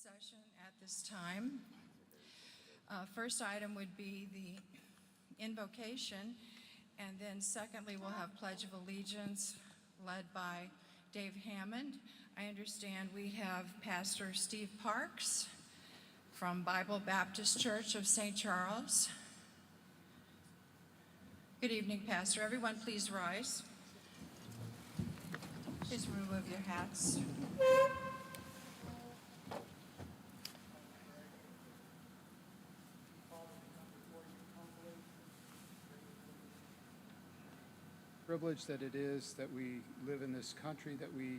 session at this time. First item would be the invocation, and then secondly, we'll have Pledge of Allegiance led by Dave Hammond. I understand we have Pastor Steve Parks from Bible Baptist Church of St. Charles. Good evening, Pastor. Everyone, please rise. Please remove your hats. Privilege that it is that we live in this country, that we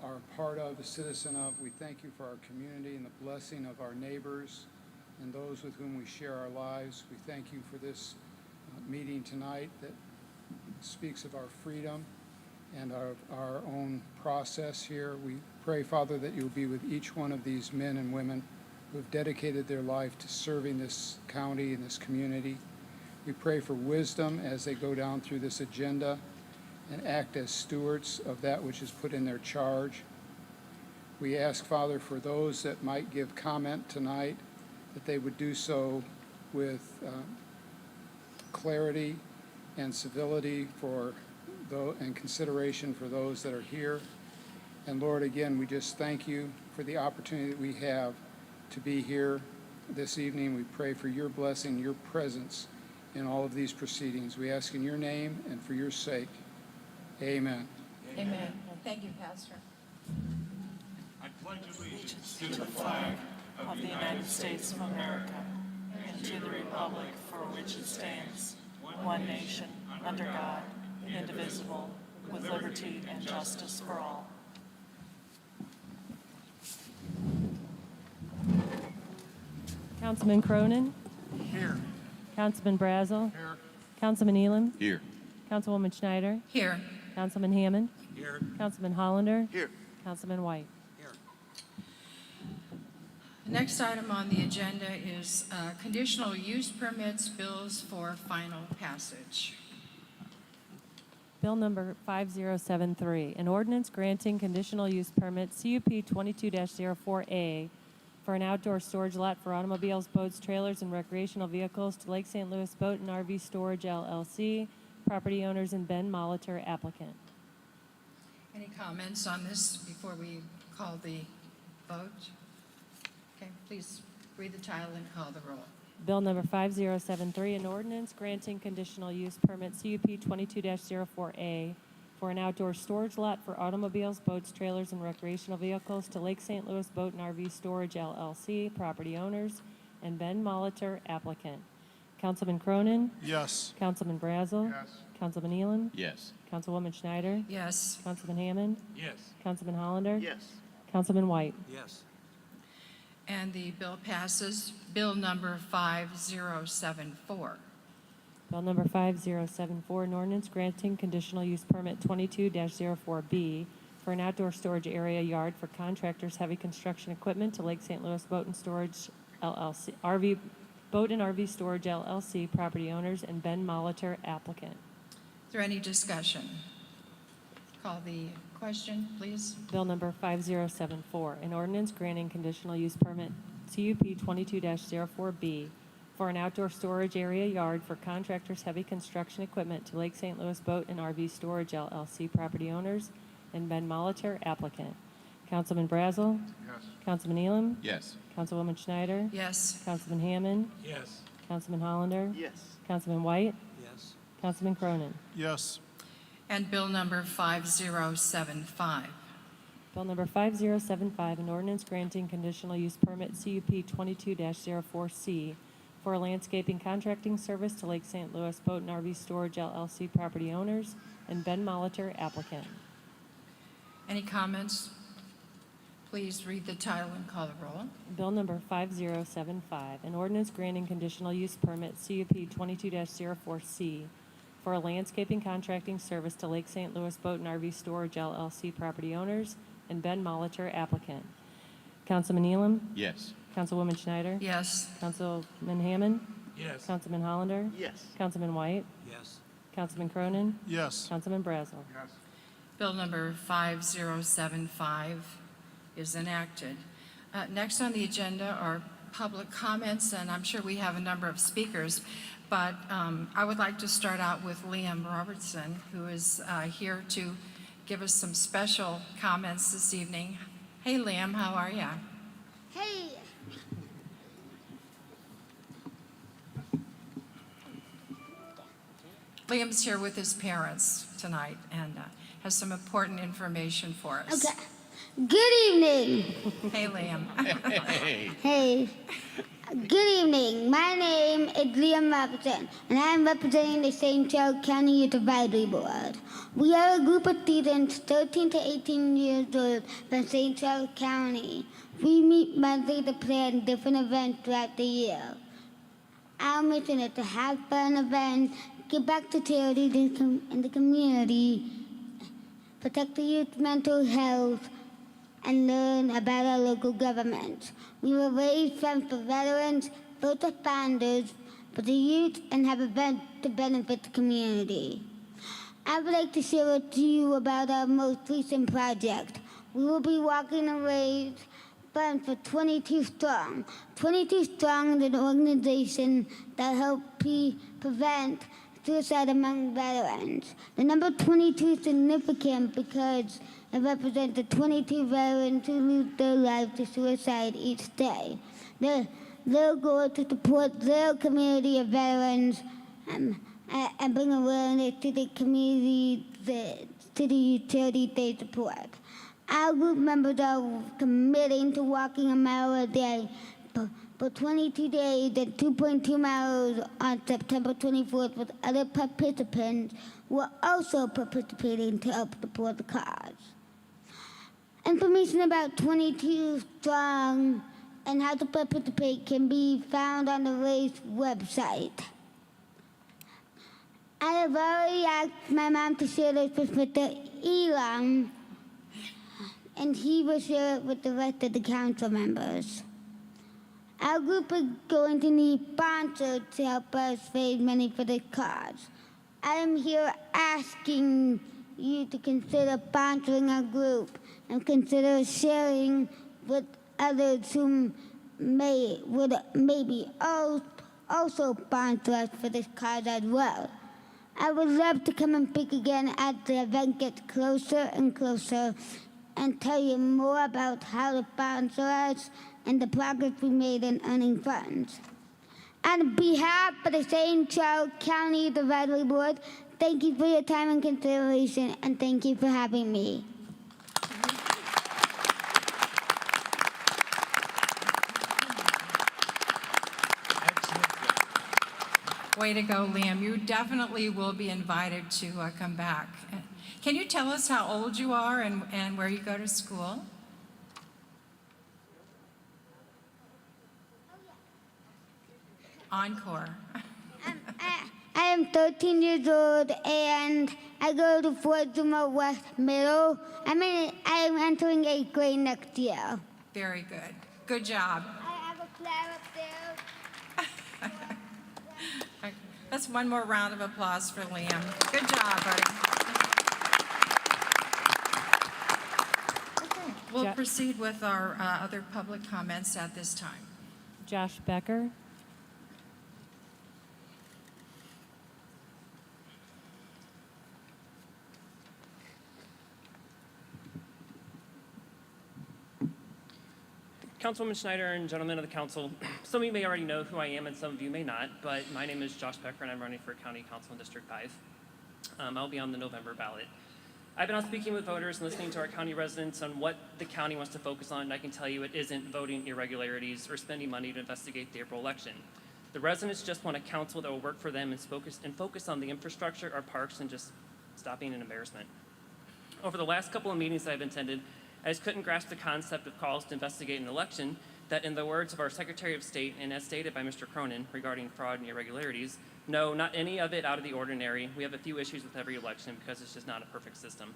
are a part of, a citizen of. We thank you for our community and the blessing of our neighbors and those with whom we share our lives. We thank you for this meeting tonight that speaks of our freedom and our own process here. We pray, Father, that you'll be with each one of these men and women who have dedicated their life to serving this county and this community. We pray for wisdom as they go down through this agenda and act as stewards of that which is put in their charge. We ask, Father, for those that might give comment tonight, that they would do so with clarity and civility and consideration for those that are here. And Lord, again, we just thank you for the opportunity that we have to be here this evening. We pray for your blessing, your presence in all of these proceedings. We ask in your name and for your sake. Amen. Amen. Thank you, Pastor. I pledge allegiance to the flag of the United States of America and to the republic for which it stands, one nation, under God, indivisible, with liberty and justice for all. Councilman Cronin? Here. Councilman Brazel? Here. Councilman Elam? Here. Councilwoman Schneider? Here. Councilman Hammond? Here. Councilman Hollander? Here. Councilman White? Here. The next item on the agenda is conditional use permits bills for final passage. Bill number 5073, an ordinance granting conditional use permit CUP 22-04A for an outdoor storage lot for automobiles, boats, trailers, and recreational vehicles to Lake St. Louis Boat and RV Storage LLC, property owners, and Ben Molitor, applicant. Any comments on this before we call the vote? Okay, please read the title and call the roll. Bill number 5073, an ordinance granting conditional use permit CUP 22-04A for an outdoor storage lot for automobiles, boats, trailers, and recreational vehicles to Lake St. Louis Boat and RV Storage LLC, property owners, and Ben Molitor, applicant. Councilman Cronin? Yes. Councilman Brazel? Yes. Councilman Elam? Yes. Councilwoman Schneider? Yes. Councilman Hammond? Yes. Councilman Hollander? Yes. Councilman White? Yes. And the bill passes. Bill number 5074. Bill number 5074, an ordinance granting conditional use permit 22-04B for an outdoor storage area yard for contractors' heavy construction equipment to Lake St. Louis Boat and Storage LLC, Boat and RV Storage LLC, property owners, and Ben Molitor, applicant. Is there any discussion? Call the question, please. Bill number 5074, an ordinance granting conditional use permit CUP 22-04B for an outdoor storage area yard for contractors' heavy construction equipment to Lake St. Louis Boat and RV Storage LLC, property owners, and Ben Molitor, applicant. Councilman Brazel? Yes. Councilman Elam? Yes. Councilwoman Schneider? Yes. Councilman Hammond? Yes. Councilman Hollander? Yes. Councilman White? Yes. Councilman Cronin? Yes. And bill number 5075. Bill number 5075, an ordinance granting conditional use permit CUP 22-04C for a landscaping contracting service to Lake St. Louis Boat and RV Storage LLC, property owners, and Ben Molitor, applicant. Any comments? Please read the title and call the roll. Bill number 5075, an ordinance granting conditional use permit CUP 22-04C for a landscaping contracting service to Lake St. Louis Boat and RV Storage LLC, property owners, and Ben Molitor, applicant. Councilman Elam? Yes. Councilwoman Schneider? Yes. Councilman Hammond? Yes. Councilman Hollander? Yes. Councilman White? Yes. Councilman Cronin? Yes. Councilman Brazel? Yes. Bill number 5075 is enacted. Next on the agenda are public comments, and I'm sure we have a number of speakers, but I would like to start out with Liam Robertson, who is here to give us some special comments this evening. Hey, Liam, how are you? Hey, Liam's here with his parents tonight and has some important information for us. okay. Good evening. Hey, Liam. Hey. Good evening. My name is Liam Robertson, and I am representing the St. Charles County Youth Advisory Board. We are a group of students 13 to 18 years old from St. Charles County. We meet monthly to plan different events throughout the year. Our mission is to have fun events, give back to charities in the community, protect the youth's mental health, and learn about our local government. We will raise funds for veterans, first responders, for the youth, and have events to benefit the community. I would like to share with you about our most recent project. We will be walking and raise funds for 22 Strong. 22 Strong is an organization that helps prevent suicide among veterans. The number 22 is significant because it represents the 22 veterans who lose their lives to suicide each day. Their goal is to support their community of veterans and bring awareness to the community, to the utilities they support. Our group members are committing to walking a mile a day for 22 days and 2.2 miles on September 24th with other participants who are also participating to help support the cause. Information about 22 Strong and how to participate can be found on the race website. I have already asked my mom to share this with Mr. Elam, and he will share it with the rest of the council members. Our group is going to need sponsors to help us raise money for this cause. I am here asking you to consider sponsoring our group and consider sharing with others who would maybe also sponsor us for this cause as well. I would love to come and speak again as the event gets closer and closer and tell you more about how to sponsor us and the progress we made in earning funds. On behalf of the St. Charles County Advisory Board, thank you for your time and consideration, and thank you for having me. Way to go, Liam. You definitely will be invited to come back. Can you tell us how old you are and where you go to school? Encore. I am 13 years old and I go to Fort Zuma West Middle. I am entering 8th grade next year. Very good. Good job. I have a flag up there. That's one more round of applause for Liam. Good job, buddy. Okay, we'll Ja- proceed with our other public comments at this time. Josh Becker. Councilwoman Schneider and gentlemen of the council, some of you may already know who I am and some of you may not, but my name is Josh Becker and I'm running for County Council in District 5. I'll be on the November ballot. I've been out speaking with voters and listening to our county residents on what the county wants to focus on, and I can tell you it isn't voting irregularities or spending money to investigate the April election. The residents just want a council that will work for them and focus on the infrastructure, our parks, and just stop being an embarrassment. Over the last couple of meetings that I've attended, I just couldn't grasp the concept of calls to investigate an election that, in the words of our Secretary of State and as stated by Mr. Cronin regarding fraud and irregularities, no, not any of it out of the ordinary. We have a few issues with every election because it's just not a perfect system.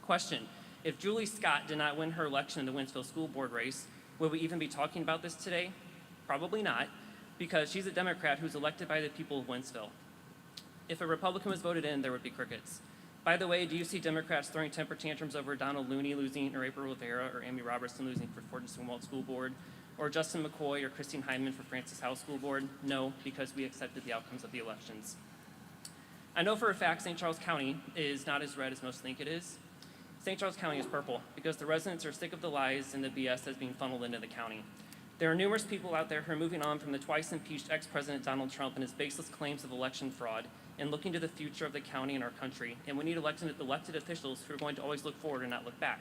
Question: if Julie Scott did not win her election in the Winsville School Board race, would we even be talking about this today? Probably not, because she's a Democrat who's elected by the people of Winsville. If a Republican was voted in, there would be crickets. By the way, do you see Democrats throwing temper tantrums over Donald Looney losing, or April Rivera, or Amy Robertson losing for Fort and Swinwalt School Board, or Justin McCoy or Christine Hyman for Francis House School Board? No, because we accepted the outcomes of the elections. I know for a fact St. Charles County is not as red as most think it is. St. Charles County is purple because the residents are sick of the lies and the BS that's being funneled into the county. There are numerous people out there who are moving on from the twice impeached ex-president Donald Trump and his baseless claims of election fraud and looking to the future of the county and our country. And we need elected officials who are going to always look forward and not look back.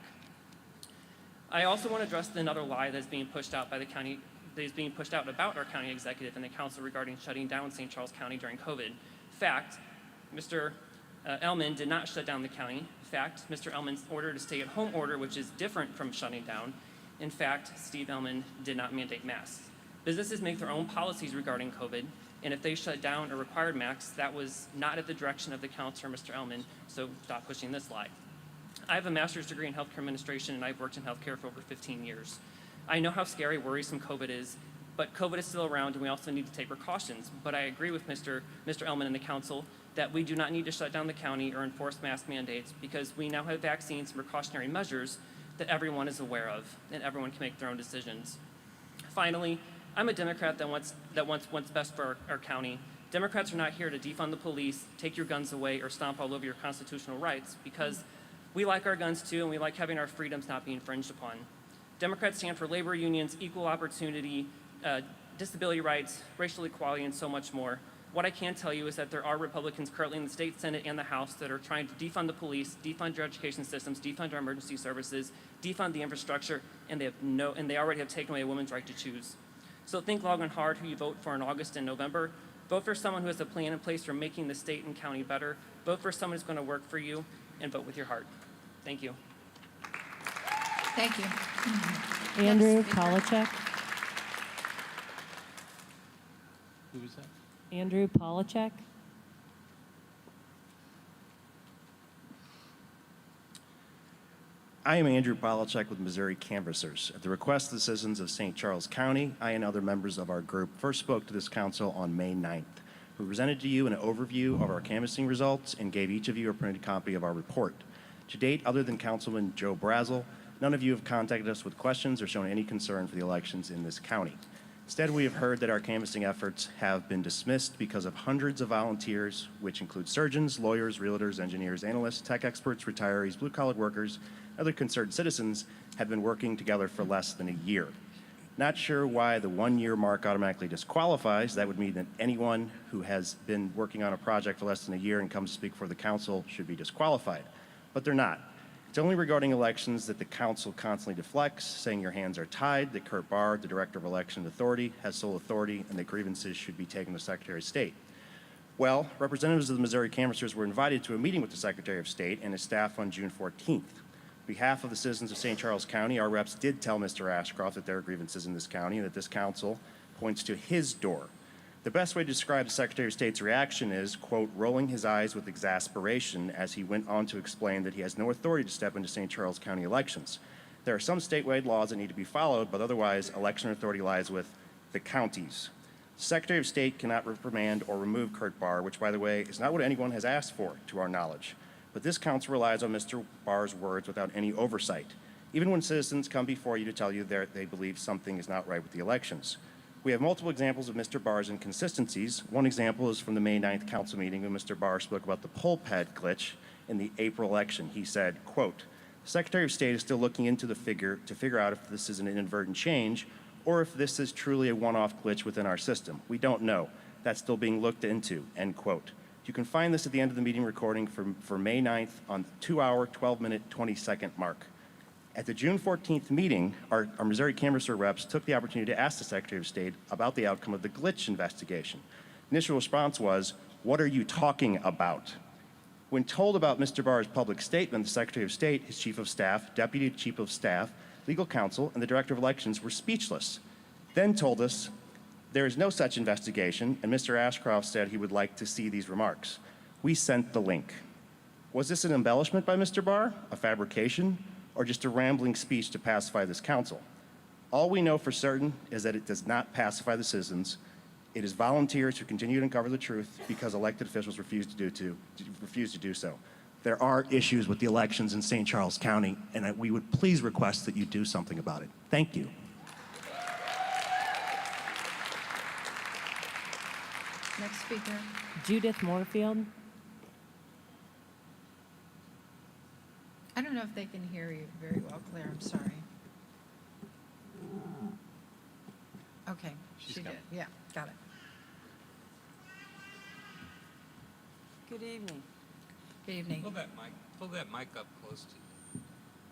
I also want to address another lie that's being pushed out by the county, that is being pushed out about our county executive and the council regarding shutting down St. Charles County during COVID. Fact, Mr. Ellman did not shut down the county. In fact, Mr. Ellman's ordered a stay-at-home order, which is different from shutting down. In fact, Steve Ellman did not mandate masks. Businesses make their own policies regarding COVID, and if they shut down or required masks, that was not at the direction of the council or Mr. Ellman, so stop pushing this lie. I have a master's degree in healthcare administration, and I've worked in healthcare for over 15 years. I know how scary, worrisome COVID is, but COVID is still around, and we also need to take precautions. But I agree with Mr. Ellman and the council that we do not need to shut down the county or enforce mask mandates because we now have vaccines and precautionary measures that everyone is aware of, and everyone can make their own decisions. Finally, I'm a Democrat that wants what's best for our county. Democrats are not here to defund the police, take your guns away, or stomp all over your constitutional rights, because we like our guns too, and we like having our freedoms not be infringed upon. Democrats stand for labor unions, equal opportunity, disability rights, racial equality, and so much more. What I can tell you is that there are Republicans currently in the state Senate and the House that are trying to defund the police, defund your education systems, defund our emergency services, defund the infrastructure, and they already have taken away a woman's right to choose. So think long and hard who you vote for in August and November. Vote for someone who has a plan in place for making the state and county better. Vote for someone who's going to work for you, and vote with your heart. Thank you. Thank you. Andrew Next speaker. Polachek. Who was that? Andrew Polachek. I am Andrew Polachek with Missouri Canvassers. At the request of the citizens of St. Charles County, I and other members of our group first spoke to this council on May 9th. We presented to you an overview of our canvassing results and gave each of you a printed copy of our report. To date, other than Councilman Joe Brazel, none of you have contacted us with questions or shown any concern for the elections in this county. Instead, we have heard that our canvassing efforts have been dismissed because of hundreds of volunteers, which include surgeons, lawyers, realtors, engineers, analysts, tech experts, retirees, blue-collar workers, other concerned citizens have been working together for less than a year. Not sure why the 1-year mark automatically disqualifies. That would mean that anyone who has been working on a project for less than a year and comes to speak for the council should be disqualified, but they're not. It's only regarding elections that the council constantly deflects, saying your hands are tied, that Kurt Barr, the Director of Election Authority, has sole authority, and that grievances should be taken to the Secretary of State. Well, representatives of the Missouri Canvassers were invited to a meeting with the Secretary of State and his staff on June 14th. On behalf of the citizens of St. Charles County, our reps did tell Mr. Ashcroft that there are grievances in this county and that this council points to his door. The best way to describe the Secretary of State's reaction is, quote, rolling his eyes with exasperation as he went on to explain that he has no authority to step into St. Charles County elections. There are some statewide laws that need to be followed, but otherwise election authority lies with the counties. The Secretary of State cannot reprimand or remove Kurt Barr, which, by the way, is not what anyone has asked for, to our knowledge. But this council relies on Mr. Barr's words without any oversight, even when citizens come before you to tell you that they believe something is not right with the elections. We have multiple examples of Mr. Barr's inconsistencies. One example is from the May 9th council meeting when Mr. Barr spoke about the poll pad glitch in the April election. He said, quote, the Secretary of State is still looking into the figure to figure out if this is an inadvertent change or if this is truly a one-off glitch within our system. We don't know. That's still being looked into, end quote. You can find this at the end of the meeting recording for May 9th on the 2-hour, 12-minute, 20-second mark. At the June 14th meeting, our Missouri Canvasser reps took the opportunity to ask the Secretary of State about the outcome of the glitch investigation. Initial response was, what are you talking about? When told about Mr. Barr's public statement, the Secretary of State, his Chief of Staff, Deputy Chief of Staff, Legal Counsel, and the Director of Elections were speechless. Then told us there is no such investigation, and Mr. Ashcroft said he would like to see these remarks. We sent the link. Was this an embellishment by Mr. Barr, a fabrication, or just a rambling speech to pacify this council? All we know for certain is that it does not pacify the citizens. It is volunteers who continue to uncover the truth because elected officials refuse to do so. there are issues with the elections in St. Charles County, and we would please request that you do something about it. Thank you. Next speaker. Judith Moorfield. I don't know if they can hear you very well, Claire, I'm sorry. Okay, she did, yeah, got it. Good evening. Good evening. Pull that mic up close to you.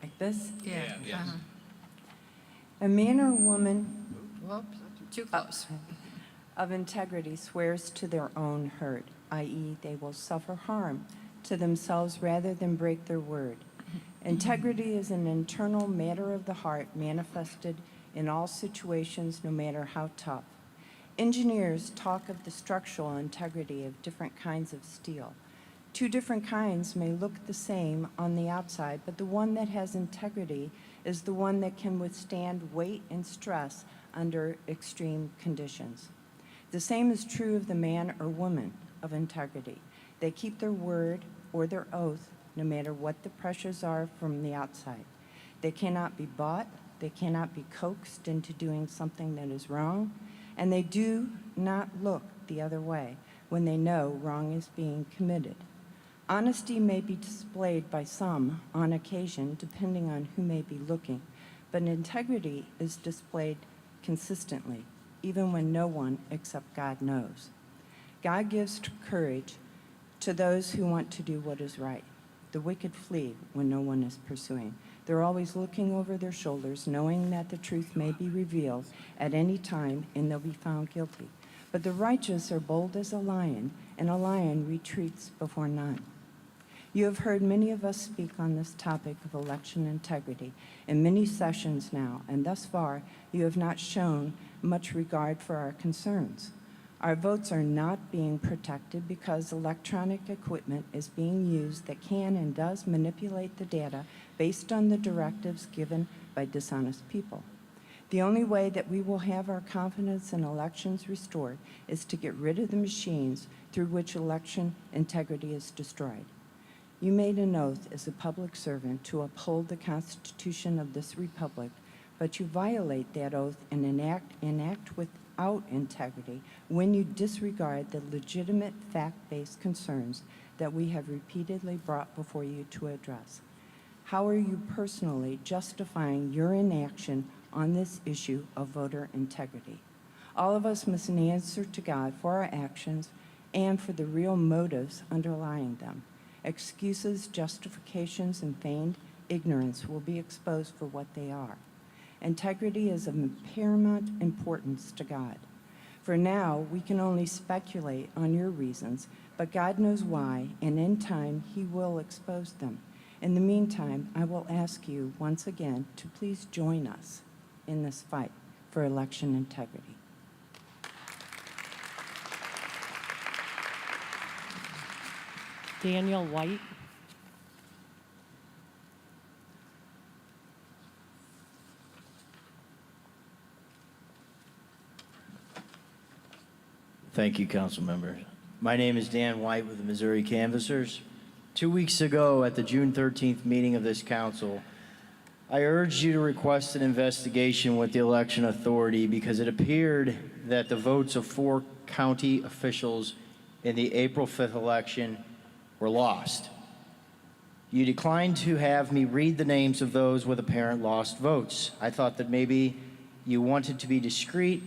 Like this? Yeah, yes. A man or woman Whoops, too close. of integrity swears to their own hurt, i.e., they will suffer harm to themselves rather than break their word. Integrity is an internal matter of the heart manifested in all situations, no matter how tough. Engineers talk of the structural integrity of different kinds of steel. Two different kinds may look the same on the outside, but the one that has integrity is the one that can withstand weight and stress under extreme conditions. The same is true of the man or woman of integrity. They keep their word or their oath no matter what the pressures are from the outside. They cannot be bought, they cannot be coaxed into doing something that is wrong, and they do not look the other way when they know wrong is being committed. Honesty may be displayed by some on occasion, depending on who may be looking, but integrity is displayed consistently, even when no one except God knows. God gives courage to those who want to do what is right. The wicked flee when no one is pursuing. They're always looking over their shoulders, knowing that the truth may be revealed at any time and they'll be found guilty. But the righteous are bold as a lion, and a lion retreats before none. You have heard many of us speak on this topic of election integrity in many sessions now, and thus far you have not shown much regard for our concerns. Our votes are not being protected because electronic equipment is being used that can and does manipulate the data based on the directives given by dishonest people. The only way that we will have our confidence in elections restored is to get rid of the machines through which election integrity is destroyed. You made an oath as a public servant to uphold the Constitution of this republic, but you violate that oath and enact without integrity when you disregard the legitimate fact-based concerns that we have repeatedly brought before you to address. How are you personally justifying your inaction on this issue of voter integrity? All of us must answer to God for our actions and for the real motives underlying them. Excuses, justifications, and feigned ignorance will be exposed for what they are. Integrity is of paramount importance to God. For now, we can only speculate on your reasons, but God knows why, and in time, He will expose them. In the meantime, I will ask you once again to please join us in this fight for election integrity. Daniel White. Thank you, council members. My name is Dan White with the Missouri Canvassers. 2 weeks ago at the June 13th meeting of this council, I urged you to request an investigation with the election authority because it appeared that the votes of 4 county officials in the April 5th election were lost. You declined to have me read the names of those with apparent lost votes. I thought that maybe you wanted to be discreet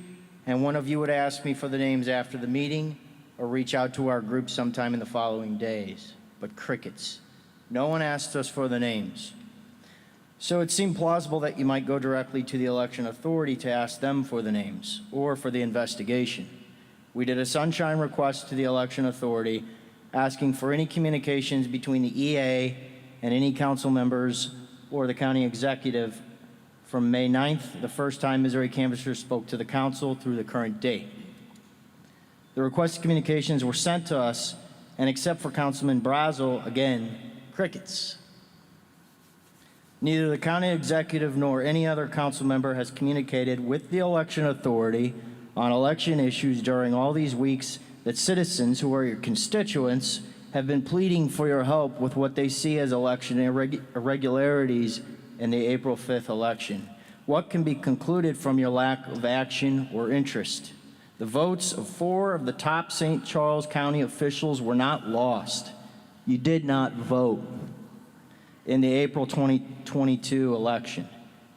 and one of you would ask me for the names after the meeting or reach out to our group sometime in the following days. But crickets. No one asked us for the names. So it seemed plausible that you might go directly to the election authority to ask them for the names or for the investigation. We did a sunshine request to the election authority asking for any communications between the EA and any council members or the county executive from May 9th, the first time Missouri Canvassers spoke to the council, through the current date. The requested communications were sent to us, and except for Councilman Brazel, again, crickets. Neither the county executive nor any other council member has communicated with the election authority on election issues during all these weeks that citizens who are your constituents have been pleading for your help with what they see as election irregularities in the April 5th election. What can be concluded from your lack of action or interest? The votes of 4 of the top St. Charles County officials were not lost. You did not vote in the April 2022 election.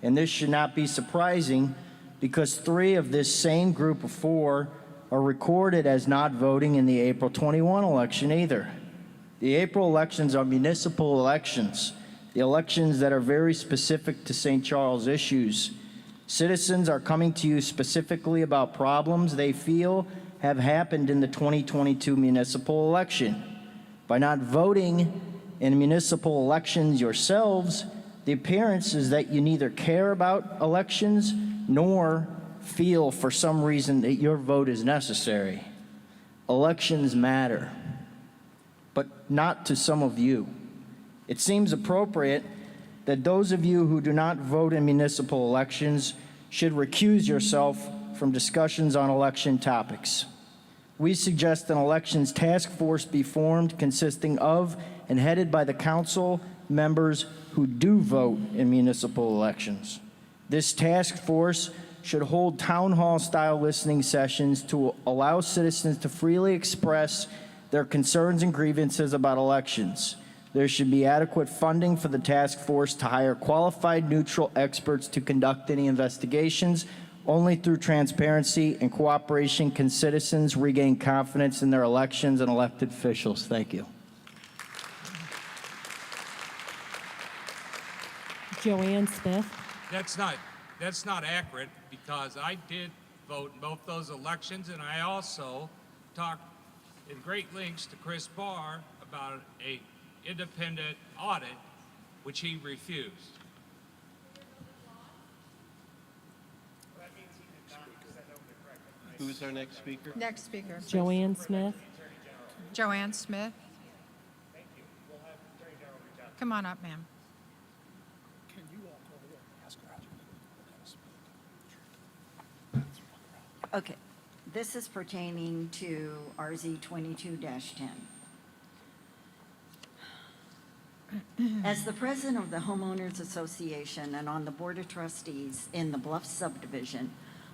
And this should not be surprising because 3 of this same group of 4 are recorded as not voting in the April 21 election either. The April elections are municipal elections, the elections that are very specific to St. Charles issues. Citizens are coming to you specifically about problems they feel have happened in the 2022 municipal election. By not voting in municipal elections yourselves, the appearance is that you neither care about elections nor feel for some reason that your vote is necessary. Elections matter, but not to some of you. It seems appropriate that those of you who do not vote in municipal elections should recuse yourself from discussions on election topics. We suggest an elections task force be formed consisting of and headed by the council members who do vote in municipal elections. This task force should hold town hall style listening sessions to allow citizens to freely express their concerns and grievances about elections. There should be adequate funding for the task force to hire qualified neutral experts to conduct any investigations. Only through transparency and cooperation can citizens regain confidence in their elections and elected officials. Thank you. Joanne Smith. That's not accurate because I did vote in both those elections, and I also talked in great lengths to Chris Barr about a independent audit, which he refused. Who is our next speaker? Next speaker. Joanne Smith. Joanne Smith. Come on up, ma'am. Okay, this is pertaining to RZ 22-10. As the president of the Homeowners Association and on the Board of Trustees in the Bluff subdivision,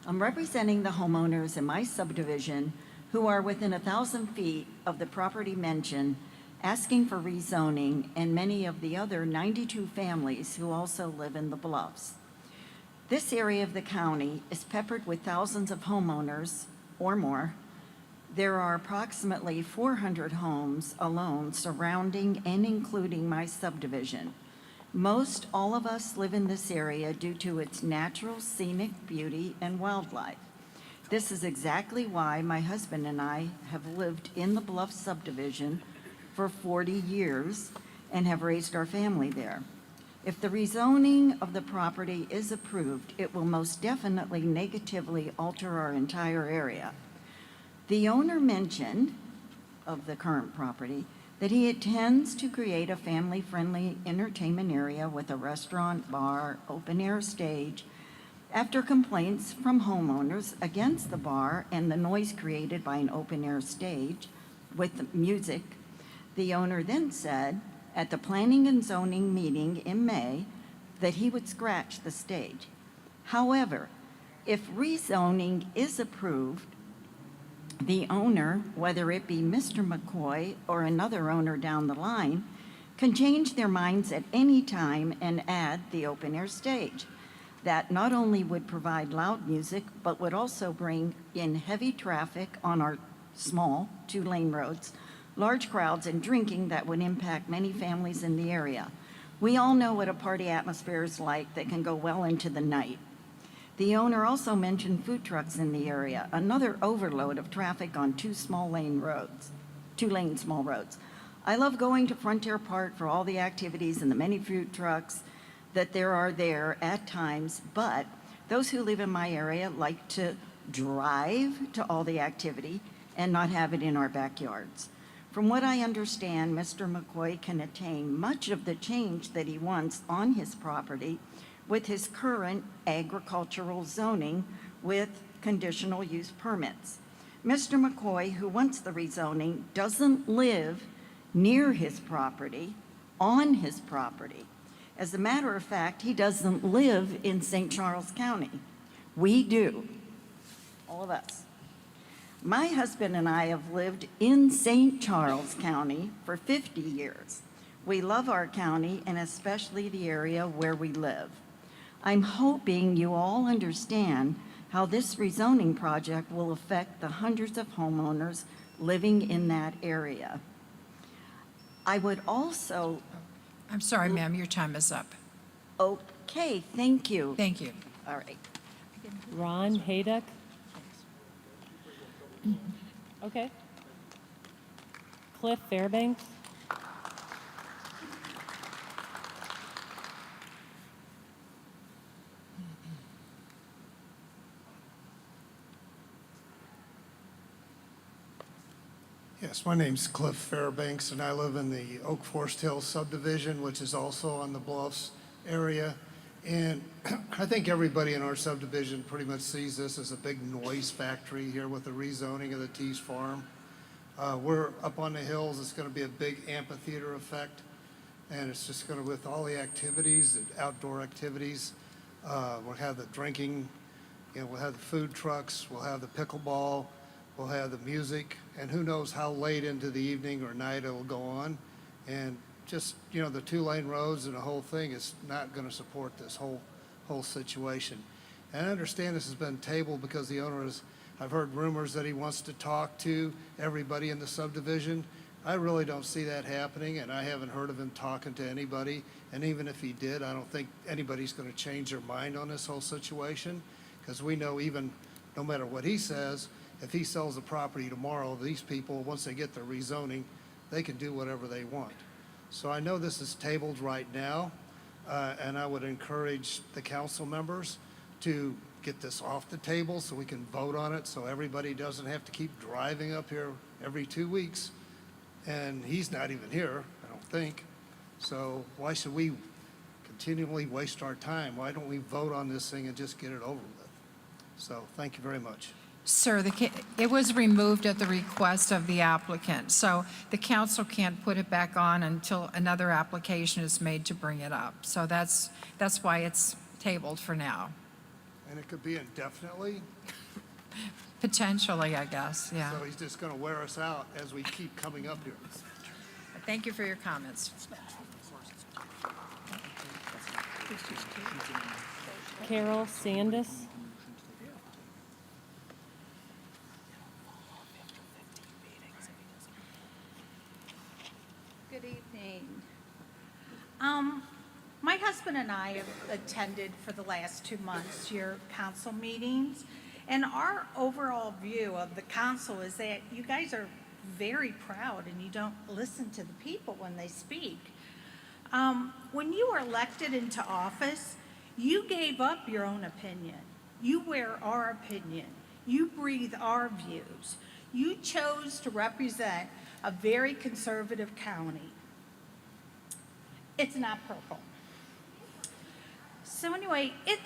I'm representing the homeowners in my subdivision who are within 1,000 feet of the property mentioned, asking for rezoning, and many of the other 92 families who also live in the Bluffs. This area of the county is peppered with thousands of homeowners or more. There are approximately 400 homes alone surrounding and including my subdivision. Most all of us live in this area due to its natural scenic beauty and wildlife. This is exactly why my husband and I have lived in the Bluff subdivision for 40 years and have raised our family there. If the rezoning of the property is approved, it will most definitely negatively alter our entire area. The owner mentioned, of the current property, that he intends to create a family-friendly entertainment area with a restaurant, bar, open-air stage. After complaints from homeowners against the bar and the noise created by an open-air stage with music, the owner then said at the Planning and Zoning meeting in May that he would scratch the stage. However, if rezoning is approved, the owner, whether it be Mr. McCoy or another owner down the line, can change their minds at any time and add the open-air stage. That not only would provide loud music, but would also bring in heavy traffic on our small 2-lane roads, large crowds, and drinking that would impact many families in the area. We all know what a party atmosphere is like that can go well into the night. The owner also mentioned food trucks in the area, another overload of traffic on 2-lane small roads. I love going to Frontier Park for all the activities and the many food trucks that there are there at times, but those who live in my area like to drive to all the activity and not have it in our backyards. From what I understand, Mr. McCoy can attain much of the change that he wants on his property with his current agricultural zoning with conditional use permits. Mr. McCoy, who wants the rezoning, doesn't live near his property, on his property. As a matter of fact, he doesn't live in St. Charles County. We do, all of us. My husband and I have lived in St. Charles County for 50 years. We love our county and especially the area where we live. I'm hoping you all understand how this rezoning project will affect the hundreds of homeowners living in that area. I would also, I'm sorry, ma'am, your time is up. okay, thank you. Thank you. All right. Ron Hayduck? Okay. Cliff Fairbanks? Yes, my name's Cliff Fairbanks, and I live in the Oak Forest Hills subdivision, which is also on the Bluffs area. And I think everybody in our subdivision pretty much sees this as a big noise factory here with the rezoning of the Tees Farm. We're up on the hills. It's going to be a big amphitheater effect, and it's just going to, with all the activities, the outdoor activities, we'll have the drinking, we'll have the food trucks, we'll have the pickleball, we'll have the music, and who knows how late into the evening or night it'll go on. And just, the 2-lane roads and the whole thing is not going to support this whole situation. And I understand this has been tabled because the owner I've heard rumors that he wants to talk to everybody in the subdivision. I really don't see that happening, and I haven't heard of him talking to anybody. And even if he did, I don't think anybody's going to change their mind on this whole situation, because we know even no matter what he says, if he sells the property tomorrow, these people, once they get their rezoning, they can do whatever they want. So I know this is tabled right now, and I would encourage the council members to get this off the table so we can vote on it, so everybody doesn't have to keep driving up here every 2 weeks. And he's not even here, I don't think. So why should we continually waste our time? Why don't we vote on this thing and just get it over with? So thank you very much. Sir, it was removed at the request of the applicant, so the council can't put it back on until another application is made to bring it up. So that's why it's tabled for now. And it could be indefinitely, Potentially, I guess, yeah. so he's just going to wear us out as we keep coming up here. Thank you for your comments. Carol Sandus? Good evening. My husband and I have attended for the last 2 months your council meetings, and our overall view of the council is that you guys are very proud and you don't listen to the people when they speak. When you were elected into office, you gave up your own opinion. You wear our opinion. You breathe our views. You chose to represent a very conservative county. It's not purple. So anyway, it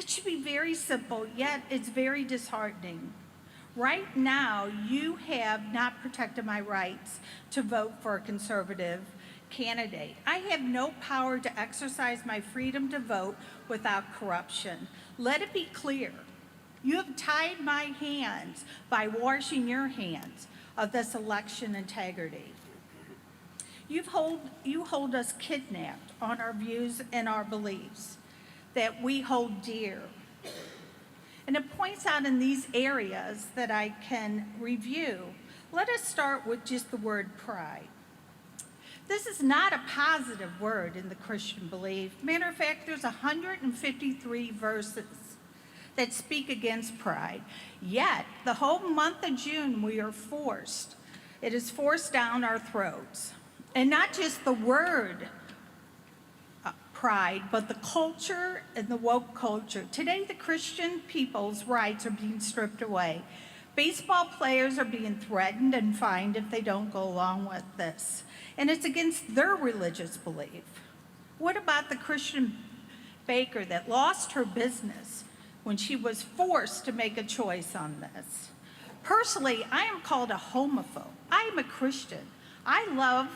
should be very simple, yet it's very disheartening. Right now, you have not protected my rights to vote for a conservative candidate. I have no power to exercise my freedom to vote without corruption. Let it be clear. You have tied my hands by washing your hands of this election integrity. You hold us kidnapped on our views and our beliefs that we hold dear. And it points out in these areas that I can review. Let us start with just the word pride. This is not a positive word in the Christian belief. Matter of fact, there's 153 verses that speak against pride. Yet, the whole month of June, we are forced. It is forced down our throats. And not just the word pride, but the culture and the woke culture. Today, the Christian people's rights are being stripped away. Baseball players are being threatened and fined if they don't go along with this. And it's against their religious belief. What about the Christian baker that lost her business when she was forced to make a choice on this? Personally, I am called a homophobe. I am a Christian. I love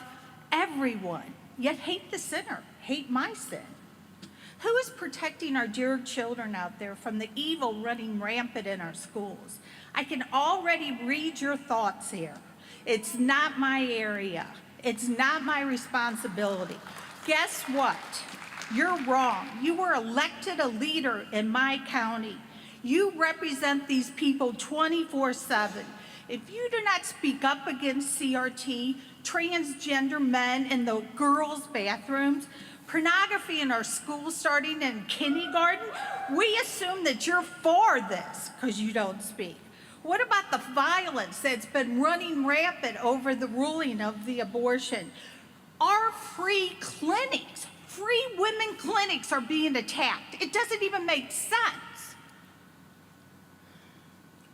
everyone, yet hate the sinner, hate my sin. Who is protecting our dear children out there from the evil running rampant in our schools? I can already read your thoughts here. It's not my area. It's not my responsibility. Guess what? You're wrong. You were elected a leader in my county. You represent these people 24/7. If you do not speak up against CRT, transgender men in the girls' bathrooms, pornography in our schools starting in kindergarten, we assume that you're for this because you don't speak. What about the violence that's been running rampant over the ruling of the abortion? Our free clinics, free women clinics are being attacked. It doesn't even make sense.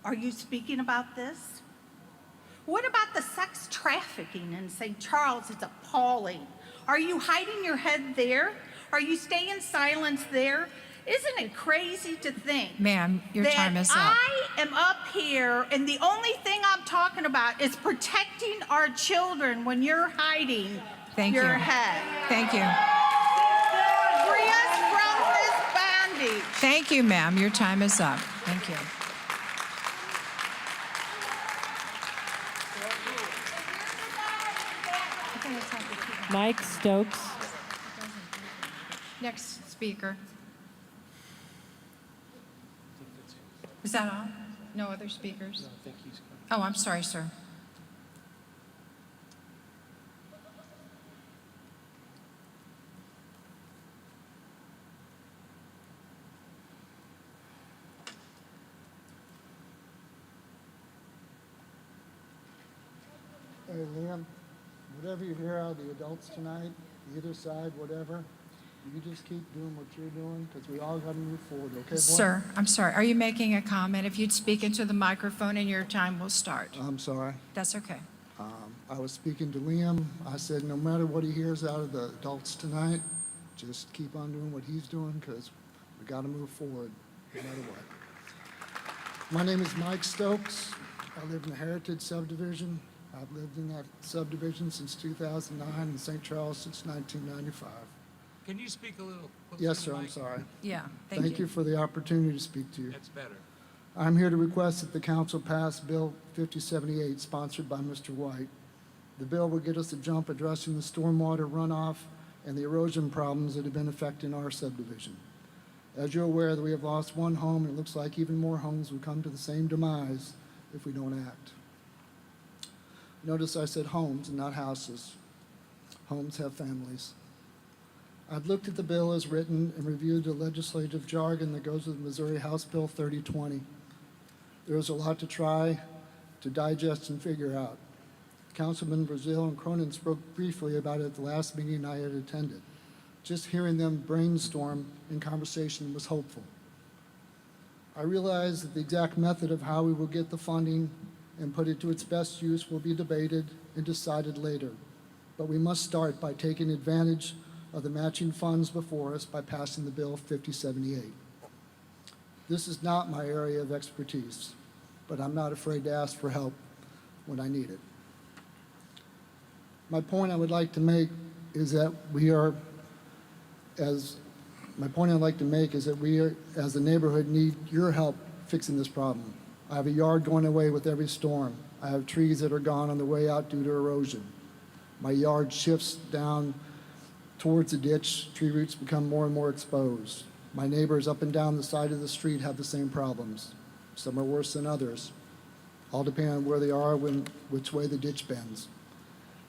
Are you speaking about this? What about the sex trafficking in St. Charles? It's appalling. Are you hiding your head there? Are you staying silent there? Isn't it crazy to think, Ma'am, your time is up. I am up here and the only thing I'm talking about is protecting our children when you're hiding Thank your you. head. Thank you. Free us from this bondage. Thank you, ma'am. Your time is up. Thank you. Mike Stokes. Next speaker. Is that all? No other speakers? Oh, I'm sorry, sir. Hey, Liam, whatever you hear out of the adults tonight, either side, whatever, you just keep doing what you're doing because we all got to move forward, okay, boy? Sir, I'm sorry. Are you making a comment? If you'd speak into the microphone and your time will start. I'm sorry. That's okay. I was speaking to Liam. I said, no matter what he hears out of the adults tonight, just keep on doing what he's doing because we got to move forward no matter what. My name is Mike Stokes. I live in the Heritage Subdivision. I've lived in that subdivision since 2009 and St. Charles since 1995. Can you speak a little closer Yes, to sir, the I'm mic? sorry. Yeah, Thank you for the opportunity to speak to you. That's better. I'm here to request that the council pass Bill 5078, sponsored by Mr. White. The bill will get us a jump addressing the stormwater runoff and the erosion problems that have been affecting our subdivision. As you're aware, that we have lost one home, and it looks like even more homes will come to the same demise if we don't act. Notice I said homes and not houses. Homes have families. I've looked at the bill as written and reviewed the legislative jargon that goes with Missouri House Bill 3020. There is a lot to try to digest and figure out. Councilman Brazil and Cronin spoke briefly about it at the last meeting I had attended. Just hearing them brainstorm in conversation was hopeful. I realize that the exact method of how we will get the funding and put it to its best use will be debated and decided later. But we must start by taking advantage of the matching funds before us by passing the Bill 5078. This is not my area of expertise, but I'm not afraid to ask for help when I need it. My point I would like to make is that we are, as a neighborhood, need your help fixing this problem. I have a yard going away with every storm. I have trees that are gone on the way out due to erosion. My yard shifts down towards the ditch. Tree roots become more and more exposed. My neighbors up and down the side of the street have the same problems. Some are worse than others. All depending on where they are, which way the ditch bends.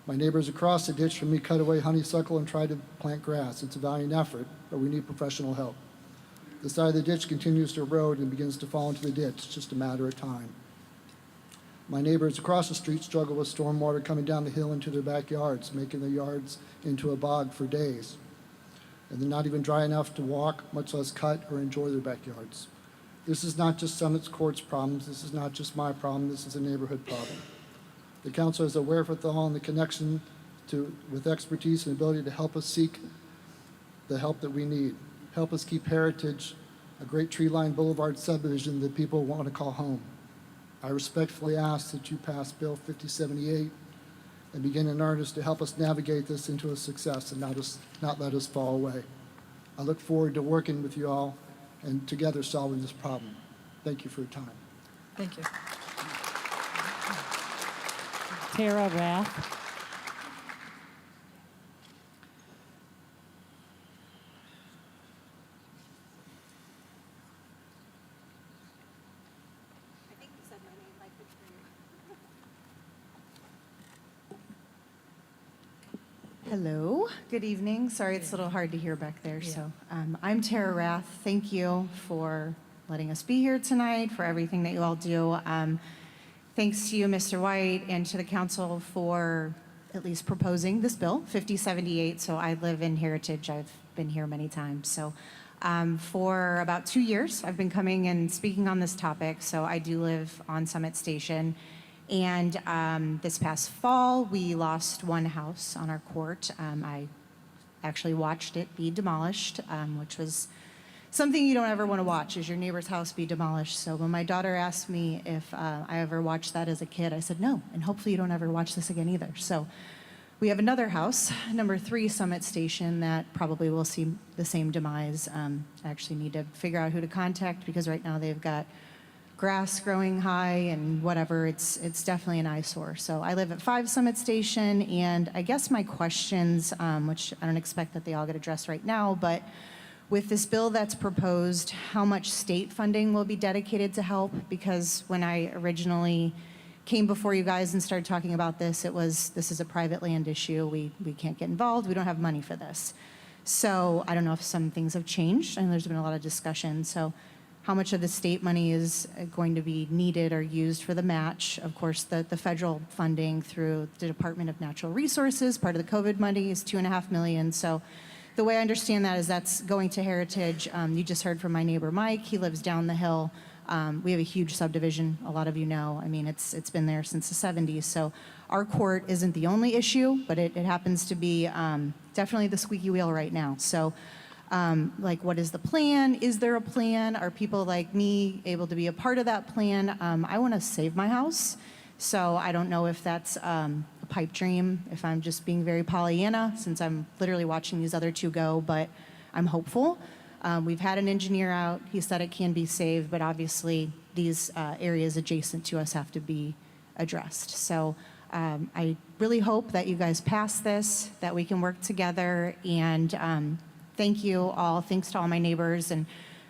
My neighbors across the ditch from me cut away honeysuckle and try to plant grass. It's a valiant effort, but we need professional help. The side of the ditch continues to erode and begins to fall into the ditch. It's just a matter of time. My neighbors across the street struggle with stormwater coming down the hill into their backyards, making their yards into a bog for days. And they're not even dry enough to walk, much less cut or enjoy their backyards. This is not just Summit Court's problems. This is not just my problem. This is a neighborhood problem. The council has a wherewithal and the connection with expertise and ability to help us seek the help that we need. Help us keep Heritage a great tree-lined boulevard subdivision that people want to call home. I respectfully ask that you pass Bill 5078 and begin in earnest to help us navigate this into a success and not let us fall away. I look forward to working with you all and together solving this problem. Thank you for your time. Thank you. Tara Rath. Hello, good evening. Sorry, it's a little hard to hear back there. So I'm Tara Rath. Thank you for letting us be here tonight, for everything that you all do. Thanks to you, Mr. White, and to the council for at least proposing this bill, 5078. So I live in Heritage. I've been here many times. So for about 2 years, I've been coming and speaking on this topic. So I do live on Summit Station. And this past fall, we lost one house on our court. I actually watched it be demolished, which was something you don't ever want to watch, is your neighbor's house be demolished. So when my daughter asked me if I ever watched that as a kid, I said no, and hopefully you don't ever watch this again either. So we have another house, number 3 Summit Station, that probably will see the same demise. I actually need to figure out who to contact because right now they've got grass growing high and whatever. It's definitely an eyesore. So I live at 5 Summit Station, and I guess my questions, which I don't expect that they all get addressed right now, but with this bill that's proposed, how much state funding will be dedicated to help? Because when I originally came before you guys and started talking about this, this is a private land issue. We can't get involved. We don't have money for this. So I don't know if some things have changed, and there's been a lot of discussion. So how much of the state money is going to be needed or used for the match? Of course, the federal funding through the Department of Natural Resources, part of the COVID money, is $2.5 million. So the way I understand that is that's going to Heritage. You just heard from my neighbor Mike. He lives down the hill. We have a huge subdivision, a lot of you know. I mean, it's been there since the 70s. So our court isn't the only issue, but it happens to be definitely the squeaky wheel right now. So like, what is the plan? Is there a plan? Are people like me able to be a part of that plan? I want to save my house, so I don't know if that's a pipe dream, if I'm just being very Pollyanna, since I'm literally watching these other two go, but I'm hopeful. We've had an engineer out. He said it can be saved, but obviously these areas adjacent to us have to be addressed. So I really hope that you guys pass this, that we can work together, and thank you all. Thanks to all my neighbors and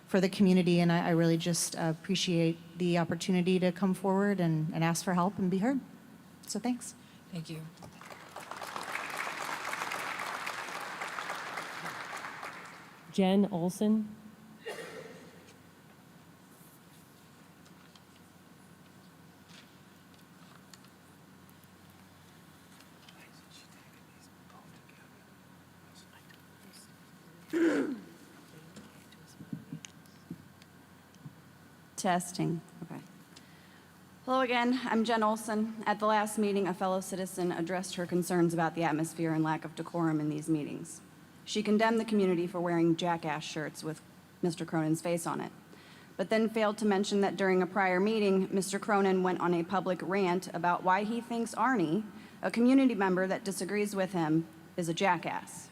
for the community. And I really just appreciate the opportunity to come forward and ask for help and be heard. So thanks. Thank you. Jen Olson. Testing. Okay. Hello again. I'm Jen Olson. At the last meeting, a fellow citizen addressed her concerns about the atmosphere and lack of decorum in these meetings. She condemned the community for wearing jackass shirts with Mr. Cronin's face on it, but then failed to mention that during a prior meeting, Mr. Cronin went on a public rant about why he thinks Arnie, a community member that disagrees with him, is a jackass.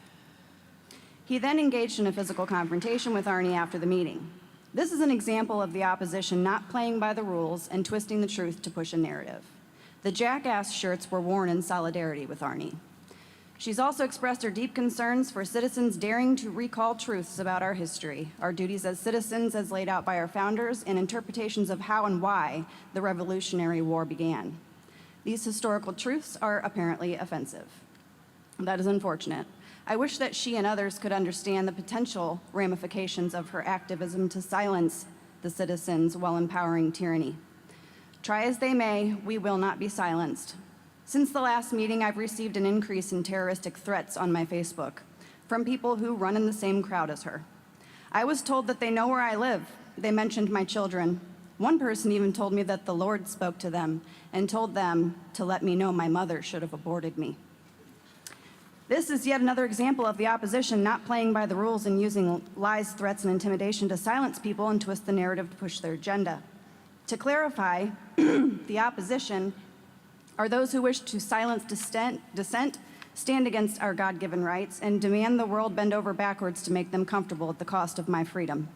He then engaged in a physical confrontation with Arnie after the meeting. This is an example of the opposition not playing by the rules and twisting the truth to push a narrative. The jackass shirts were worn in solidarity with Arnie. She's also expressed her deep concerns for citizens daring to recall truths about our history, our duties as citizens as laid out by our founders, and interpretations of how and why the Revolutionary War began. These historical truths are apparently offensive. That is unfortunate. I wish that she and others could understand the potential ramifications of her activism to silence the citizens while empowering tyranny. Try as they may, we will not be silenced. Since the last meeting, I've received an increase in terroristic threats on my Facebook from people who run in the same crowd as her. I was told that they know where I live. They mentioned my children. One person even told me that the Lord spoke to them and told them to let me know my mother should have aborted me. This is yet another example of the opposition not playing by the rules and using lies, threats, and intimidation to silence people and twist the narrative to push their agenda. To clarify, the opposition are those who wish to silence dissent, stand against our God-given rights, and demand the world bend over backwards to make them comfortable at the cost of my freedom.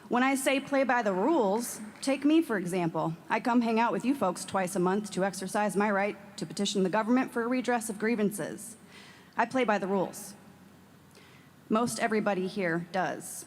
When I say play by the rules, take me, for example. I come hang out with you folks twice a month to exercise my right to petition the government for a redress of grievances. I play by the rules. Most everybody here does,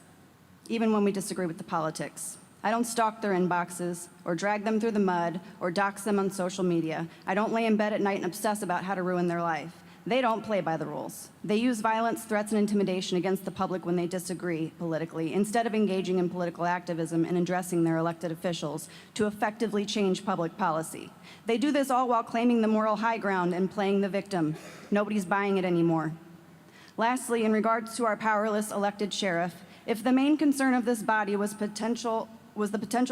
even when we disagree with the politics. I don't stalk their inboxes or drag them through the mud or dox them on social media. I don't lay in bed at night and obsess about how to ruin their life. They don't play by the rules. They use violence, threats, and intimidation against the public when they disagree politically, instead of engaging in political activism and addressing their elected officials to effectively change public policy. They do this all while claiming the moral high ground and playing the victim. Nobody's buying it anymore. Lastly, in regards to our powerless elected sheriff, if the main concern of this body was the potential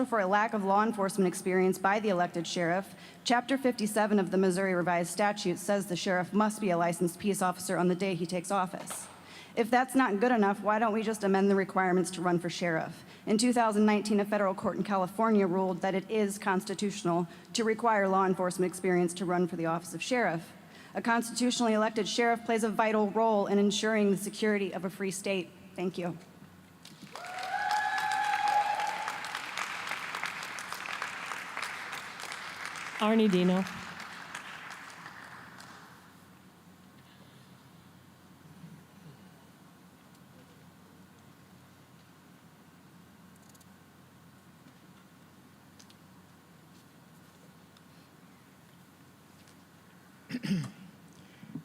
for a lack of law enforcement experience by the elected sheriff, Chapter 57 of the Missouri Revised Statute says the sheriff must be a licensed peace officer on the day he takes office. If that's not good enough, why don't we just amend the requirements to run for sheriff? In 2019, a federal court in California ruled that it is constitutional to require law enforcement experience to run for the office of sheriff. A constitutionally elected sheriff plays a vital role in ensuring the security of a free state. Thank you. Arnie Dino.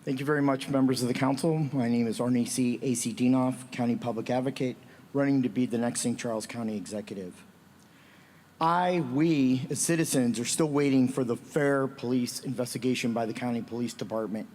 Thank you very much, members of the council. My name is Arnie C. A.C. Dinoff, County Public Advocate, running to be the next St. Charles County Executive. We, as citizens, are still waiting for the fair police investigation by the County Police Department.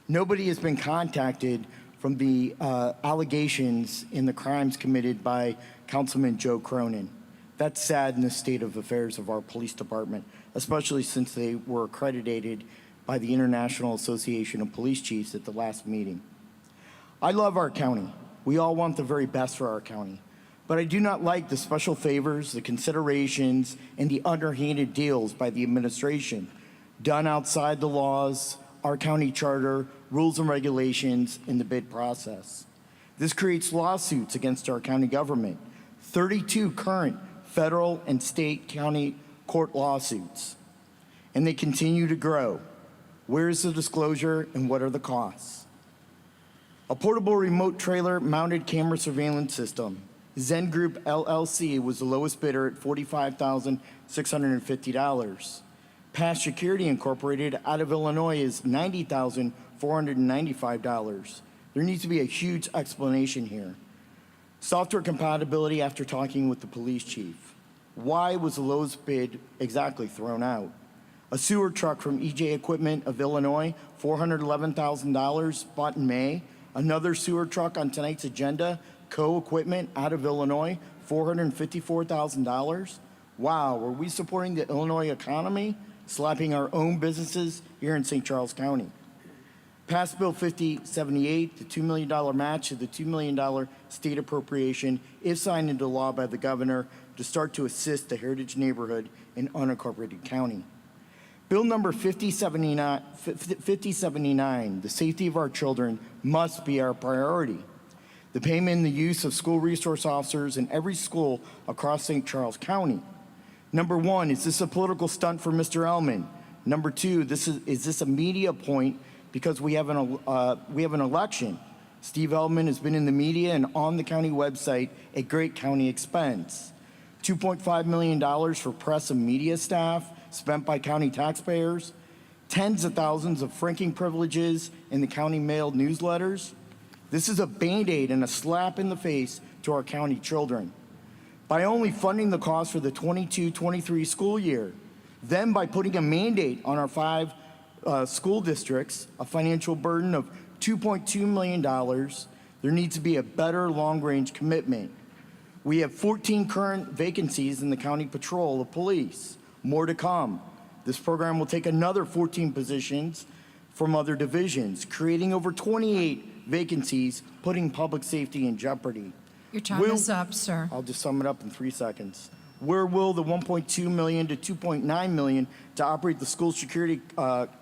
Nobody has been contacted from the allegations in the crimes committed by Councilman Joe Cronin. That's sad in the state of affairs of our police department, especially since they were accredited by the International Association of Police Chiefs at the last meeting. I love our county. We all want the very best for our county. But I do not like the special favors, the considerations, and the underhanded deals by the administration done outside the laws, our county charter, rules and regulations in the bid process. This creates lawsuits against our county government, 32 current federal and state county court lawsuits, and they continue to grow. Where is the disclosure and what are the costs? A portable remote trailer mounted camera surveillance system. Zen Group LLC was the lowest bidder at $45,650. Pass Security Incorporated out of Illinois is $90,495. There needs to be a huge explanation here. Software compatibility after talking with the police chief. Why was the lowest bid exactly thrown out? A sewer truck from EJ Equipment of Illinois, $411,000, bought in May. Another sewer truck on tonight's agenda, Co Equipment out of Illinois, $454,000. Wow, were we supporting the Illinois economy, slapping our own businesses here in St. Charles County? Passed Bill 5078, the $2 million match of the $2 million state appropriation, if signed into law by the governor, to start to assist the Heritage neighborhood in unincorporated county. Bill number 5079, the safety of our children must be our priority. The payment and the use of school resource officers in every school across St. Charles County. Number one, is this a political stunt for Mr. Ellman? Number two, is this a media point because we have an election? Steve Ellman has been in the media and on the county website at great county expense. $2.5 million for press and media staff spent by county taxpayers. Tens of thousands of franking privileges in the county mailed newsletters. This is a Band-Aid and a slap in the face to our county children. By only funding the cost for the 22-23 school year, then by putting a mandate on our 5 school districts, a financial burden of $2.2 million, there needs to be a better long-range commitment. We have 14 current vacancies in the county patrol of police. More to come. This program will take another 14 positions from other divisions, creating over 28 vacancies, putting public safety in jeopardy. Your time is up, sir. I'll just sum it up in 3 seconds. Where will the $1.2 million to $2.9 million to operate the school security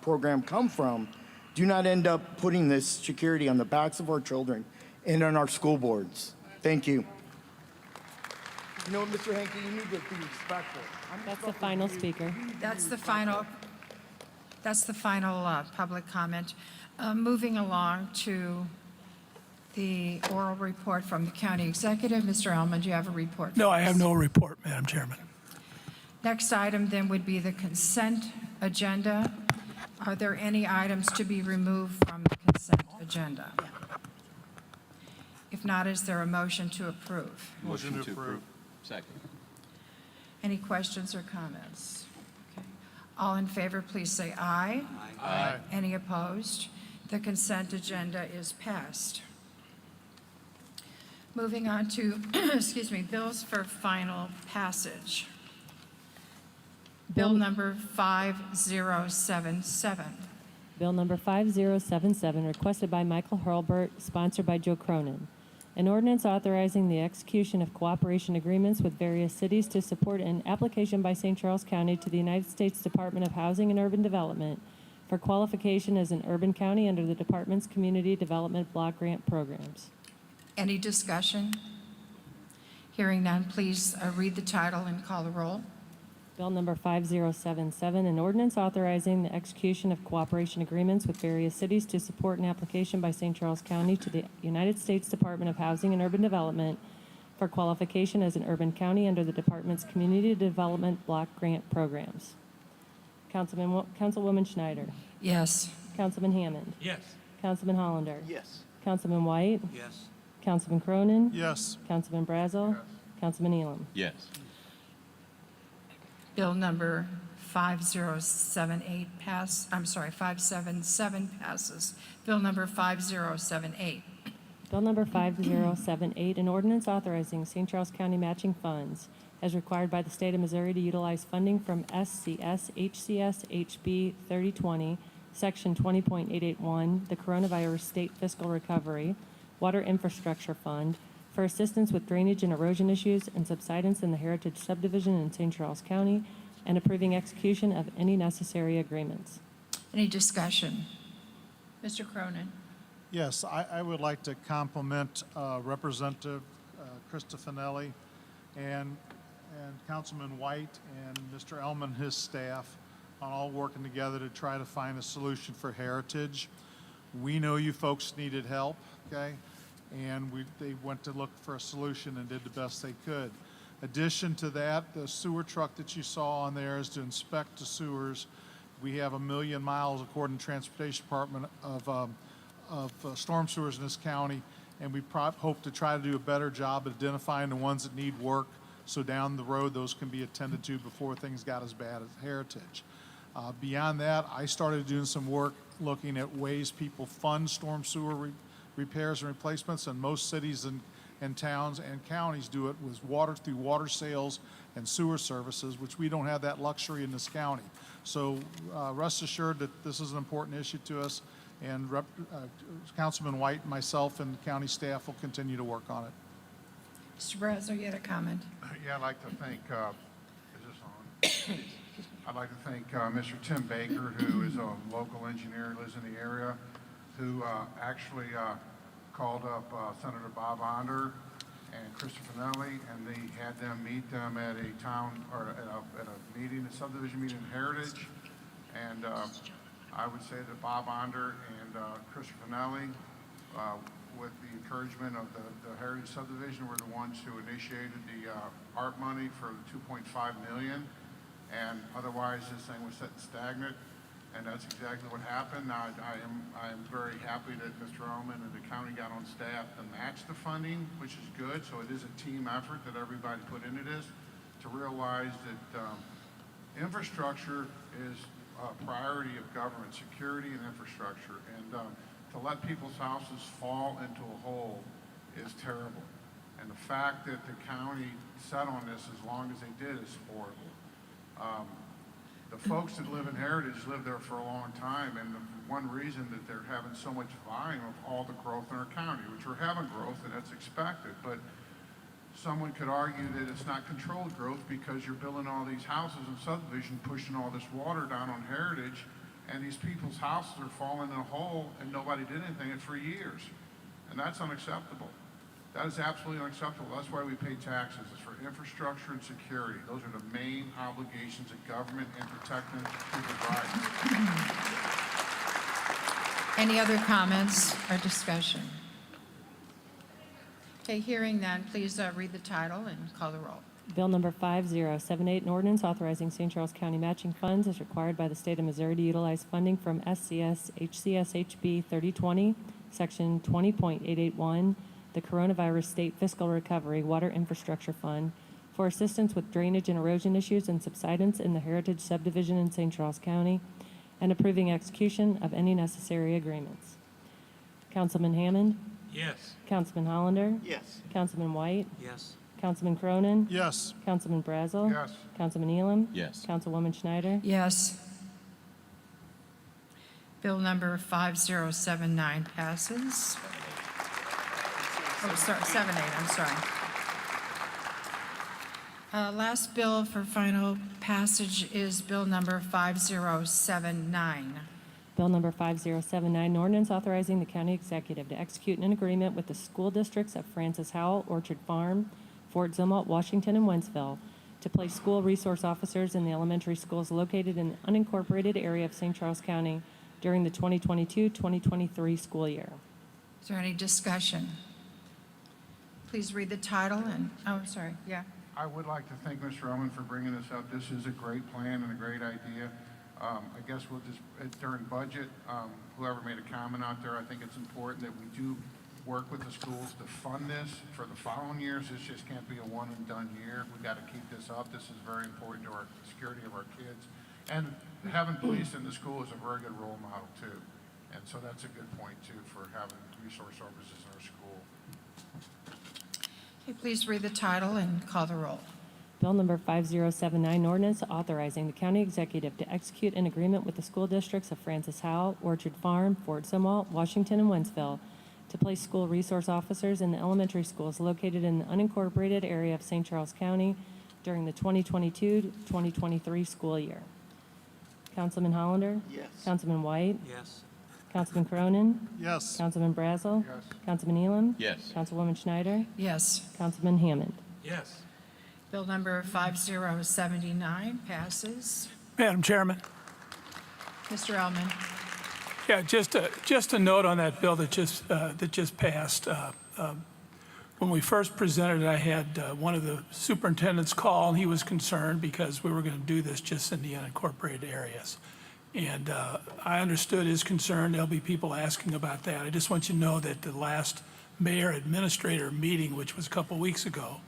program come from? Do not end up putting this security on the backs of our children and on our school boards. Thank you. You know what, Mr. Henke, you need to be respectful. That's the final speaker. That's the final public comment. Moving along to the oral report from the county executive. Mr. Elman, do you have a report? No, I have no report, Madam Chairman. Next item then would be the consent agenda. Are there any items to be removed from the consent agenda? If not, is there a motion to approve? Motion to approve. Second. Any questions or comments? Okay. All in favor, please say aye. Aye. Any opposed? The consent agenda is passed. Moving on to, excuse me, bills for final passage. Bill number 5077. Bill number 5077, requested by Michael Hurlbert, sponsored by Joe Cronin. An ordinance authorizing the execution of cooperation agreements with various cities to support an application by St. Charles County to the United States Department of Housing and Urban Development for qualification as an urban county under the department's Community Development Block Grant programs. Any discussion? Hearing none, please read the title and call the roll. Bill number 5077, an ordinance authorizing the execution of cooperation agreements with various cities to support an application by St. Charles County to the United States Department of Housing and Urban Development for qualification as an urban county under the department's Community Development Block Grant programs. Councilwoman Schneider. Yes. Councilman Hammond. Yes. Councilman Hollander. Yes. Councilman White. Yes. Councilman Cronin. Yes. Councilman Brazel. Councilman Elam. Yes. Bill number 5078 577 passes. Bill number 5078. Bill number 5078, an ordinance authorizing St. Charles County matching funds as required by the state of Missouri to utilize funding from SCS HCS HB 3020, Section 20.881, the Coronavirus State Fiscal Recovery, Water Infrastructure Fund, for assistance with drainage and erosion issues and subsidence in the Heritage Subdivision in St. Charles County, and approving execution of any necessary agreements. Any discussion? Mr. Cronin. Yes, I would like to compliment Representative Krista Finelli and Councilman White and Mr. Elman, his staff, on all working together to try to find a solution for Heritage. We know you folks needed help, okay? And they went to look for a solution and did the best they could. Addition to that, the sewer truck that you saw on there is to inspect the sewers. We have 1 million miles, according to Transportation Department, of storm sewers in this county, and we hope to try to do a better job at identifying the ones that need work, so down the road those can be attended to before things got as bad as Heritage. Beyond that, I started doing some work looking at ways people fund storm sewer repairs and replacements, and most cities and towns and counties do it with through water sales and sewer services, which we don't have that luxury in this county. So rest assured that this is an important issue to us, and Councilman White, myself, and county staff will continue to work on it. Mr. Brazel, you had a comment? Yeah, I'd like to thank, is this on? I'd like to thank Mr. Tim Baker, who is a local engineer, lives in the area, who actually called up Senator Bob Onder and Christopher Finelli, and they had them meet them at a town, or at a meeting, a subdivision meeting in Heritage. And I would say that Bob Onder and Christopher Finelli, with the encouragement of the Heritage subdivision, were the ones who initiated the ARP money for the $2.5 million. And otherwise, this thing was sitting stagnant, and that's exactly what happened. Now, I am very happy that Mr. Ullman and the county got on staff to match the funding, which is good. So it is a team effort that everybody put into this, to realize that infrastructure is a priority of government, security and infrastructure, and to let people's houses fall into a hole is terrible. And the fact that the county set on this as long as they did is horrible. The folks that live in Heritage live there for a long time, and the one reason that they're having so much volume of all the growth in our county, which we're having growth and that's expected, but Someone could argue that it's not controlled growth because you're building all these houses in subdivision, pushing all this water down on Heritage, and these people's houses are falling in a hole and nobody did anything for years. And that's unacceptable. That is absolutely unacceptable. That's why we pay taxes. It's for infrastructure and security. Those are the main obligations of government and protecting people's rights. Any other comments or discussion? Okay, hearing none, please read the title and call the roll. Bill number 5078, an ordinance authorizing St. Charles County matching funds as required by the state of Missouri to utilize funding from SCS HCSHB 3020, Section 20.881, the Coronavirus State Fiscal Recovery Water Infrastructure Fund, for assistance with drainage and erosion issues and subsidence in the Heritage Subdivision in St. Charles County, and approving execution of any necessary agreements. Councilman Hammond? Yes. Councilman Hollander? Yes. Councilman White? Yes. Councilman Cronin? Yes. Councilman Brazel? Yes. Councilman Elam? Yes. Councilwoman Schneider? Yes. Bill number 5079 passes. Oh, sorry, 78, I'm sorry. Last bill for final passage is bill number 5079. Bill number 5079, an ordinance authorizing the county executive to execute an agreement with the school districts of Francis Howell, Orchard Farm, Fort Zumwalt, Washington, and Wentzville to place school resource officers in the elementary schools located in the unincorporated area of St. Charles County during the 2022-2023 school year. Is there any discussion? Please read the title and, oh, I'm sorry, yeah. I would like to thank Mr. Ellman for bringing this up. This is a great plan and a great idea. I guess we'll just, during budget, whoever made a comment out there, I think it's important that we do work with the schools to fund this for the following years. This just can't be a one and done year. We got to keep this up. This is very important to our security of our kids. And having police in the school is a very good role model too. And so that's a good point too for having resource officers in our school. Okay, please read the title and call the roll. Bill number 5079, ordinance authorizing the county executive to execute an agreement with the school districts of Francis Howell, Orchard Farm, Fort Zumwalt, Washington, and Wentzville to place school resource officers in the elementary schools located in the unincorporated area of St. Charles County during the 2022-2023 school year. Councilman Hollander? Yes. Councilman White? Yes. Councilman Cronin? Yes. Councilman Brazel? Yes. Councilman Elam? Yes. Councilwoman Schneider? Yes. Councilman Hammond? Yes. Bill number 5079 passes. Madam Chairman, Mr. Ellman. yeah, just a note on that bill that just passed. When we first presented it, I had one of the superintendents call, and he was concerned because we were going to do this just in the unincorporated areas. And I understood his concern. There'll be people asking about that. I just want you to know that the last mayor-administrator meeting, which was a couple weeks ago,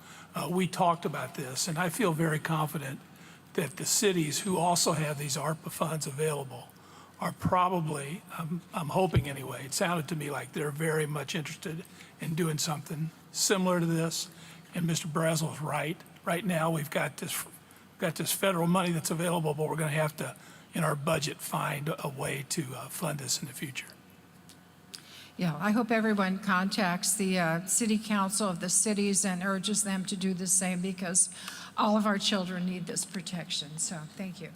we talked about this, and I feel very confident that the cities who also have these ARPA funds available are probably, I'm hoping anyway, it sounded to me like they're very much interested in doing something similar to this. And Mr. Brazel is right. Right now, we've got this federal money that's available, but we're going to have to, in our budget, find a way to fund this in the future. Yeah, I hope everyone contacts the city council of the cities and urges them to do the same because all of our children need this protection. So thank you.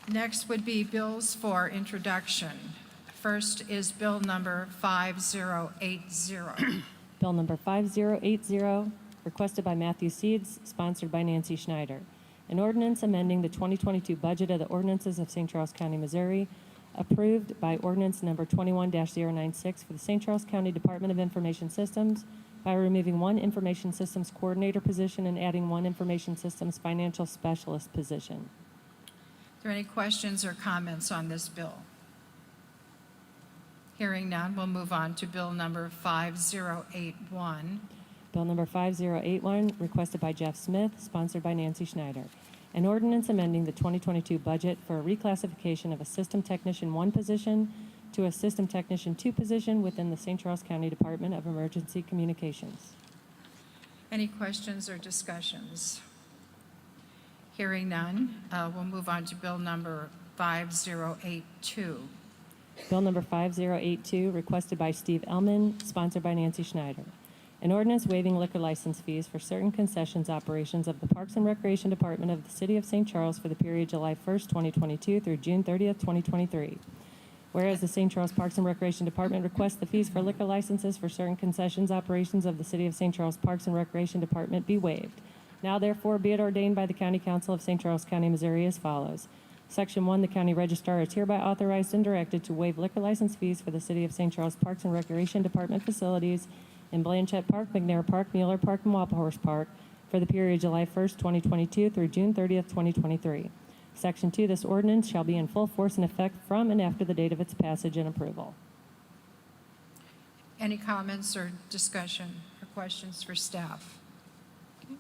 Next would be bills for introduction. First is bill number 5080. Bill number 5080, requested by Matthew Seeds, sponsored by Nancy Schneider. An ordinance amending the 2022 budget of the ordinances of St. Charles County, Missouri, approved by ordinance number 21-096 for the St. Charles County Department of Information Systems by removing one information systems coordinator position and adding one information systems financial specialist position. Are there any questions or comments on this bill? Hearing none, we'll move on to bill number 5081. Bill number 5081, requested by Jeff Smith, sponsored by Nancy Schneider. An ordinance amending the 2022 budget for a reclassification of a System Technician 1 position to a System Technician 2 position within the St. Charles County Department of Emergency Communications. Any questions or discussions? Hearing none, we'll move on to bill number 5082. Bill number 5082, requested by Steve Ellman, sponsored by Nancy Schneider. An ordinance waiving liquor license fees for certain concessions operations of the Parks and Recreation Department of the City of St. Charles for the period July 1st, 2022 through June 30th, 2023. Whereas the St. Charles Parks and Recreation Department requests the fees for liquor licenses for certain concessions operations of the City of St. Charles Parks and Recreation Department be waived. Now therefore be it ordained by the County Council of St. Charles County, Missouri as follows. Section 1, the county registrar is hereby authorized and directed to waive liquor license fees for the City of St. Charles Parks and Recreation Department facilities in Blanchette Park, McNair Park, Mueller Park, and Wapahorse Park for the period July 1st, 2022 through June 30th, 2023. Section 2, this ordinance shall be in full force and effect from and after the date of its passage and approval. Any comments or discussion or questions for staff? Okay.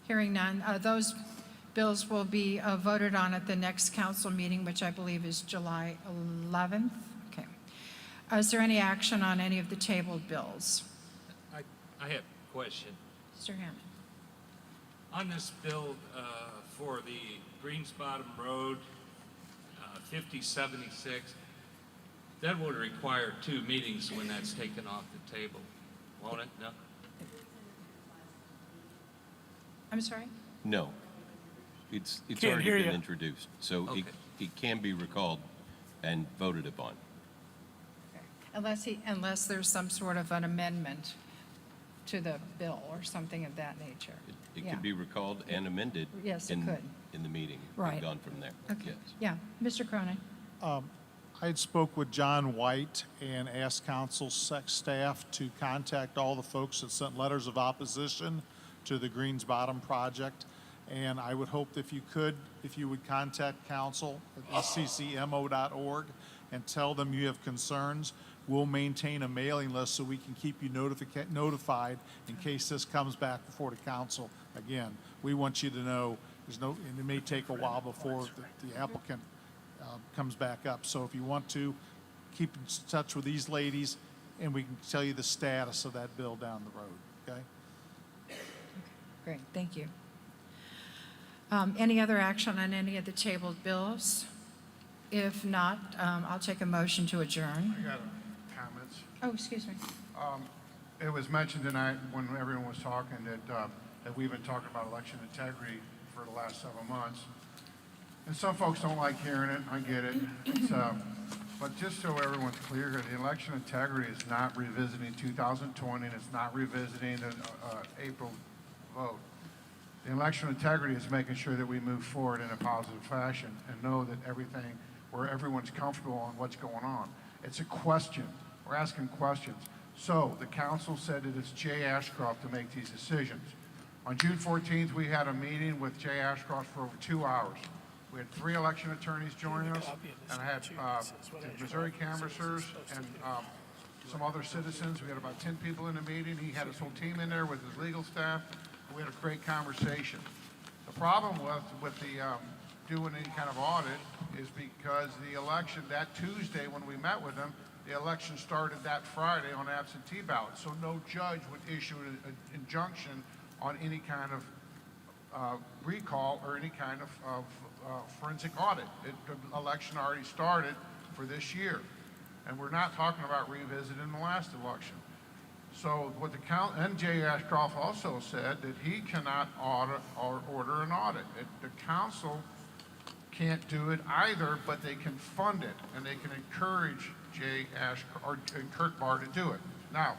Hearing none, those bills will be voted on at the next council meeting, which I believe is July 11th. Okay. Is there any action on any of the tabled bills? I have a question. Mr. Hammond. On this bill for the Greens Bottom Road, 5076, that would require 2 meetings when that's taken off the table, won't it? No? I'm sorry? No. It's Can't already hear been you. introduced, so Okay. it can be recalled and voted upon. Unless there's some sort of an amendment to the bill or something of that nature. It Yeah. can be recalled and amended Yes, it in could. the meeting. Right. And gone from there. Okay. Yes. Yeah, Mr. Cronin. I had spoke with John White and asked council staff to contact all the folks that sent letters of opposition to the Greens Bottom project. And I would hope if you would contact council at sccmo.org and tell them you have concerns. We'll maintain a mailing list so we can keep you notified in case this comes back before the council again. We want you to know and it may take a while before the applicant comes back up. So if you want to, keep in touch with these ladies and we can tell you the status of that bill down the road, okay? Great, thank you. Any other action on any of the tabled bills? If not, I'll take a motion to adjourn. I got comments. Oh, excuse me. It was mentioned tonight when everyone was talking that we've been talking about election integrity for the last several months. And some folks don't like hearing it, I get it. But just so everyone's clear here, the election integrity is not revisiting 2020 and it's not revisiting the April vote. The election integrity is making sure that we move forward in a positive fashion and know that where everyone's comfortable on what's going on. It's a question. We're asking questions. So the council said that it's Jay Ashcroft to make these decisions. On June 14th, we had a meeting with Jay Ashcroft for over 2 hours. We had 3 election attorneys join us, and I had the Missouri canvassers and some other citizens. We had about 10 people in the meeting. He had his whole team in there with his legal staff. We had a great conversation. The problem with the doing any kind of audit is because the election, that Tuesday when we met with them, the election started that Friday on absentee ballots. So no judge would issue an injunction on any kind of recall or any kind of forensic audit. The election already started for this year. And we're not talking about revisiting the last election. So what and Jay Ashcroft also said that he cannot audit or order an audit. The council can't do it either, but they can fund it and they can encourage Jay Ashcroft or Kurt Barr to do it. Now,